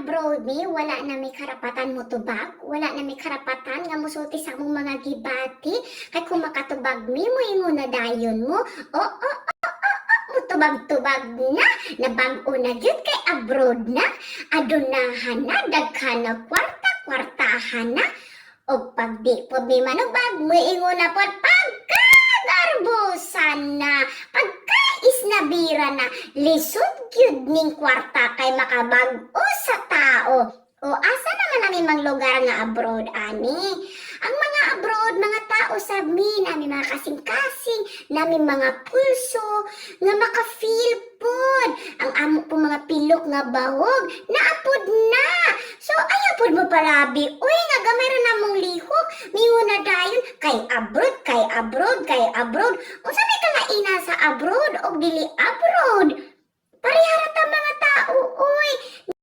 abroad mi, wala na may karapatan mo tubag, wala na may karapatan nga musulti sa mong mga gibati, kay kung makatubag mi, mo ingon na dayon mo, tubag-tubag na, nabag-o na gyud kay abroad na, adunahan na, daghan na kwarta-kwartahan na, o pag di po mi manubag, mo ingon na pod, pagkagarbusan na, isnabira na, lisod gyud ning kwarta kay makabag-o sa tao. O asa naman namin mang lugar nga abroad ani? Ang mga abroad, mga tao sa nami mga kasing-kasing, nami mga pulso, nga maka-feel pod. Ang amo po mga pilok nga bahog, naapod na. So ayaw pod mo palabi, uy nga gamay ra namong lihok, mingon na dayon, kay abroad. Unsa may kalaina sa abroad o dili abroad? Parihara ta mga tao, uy.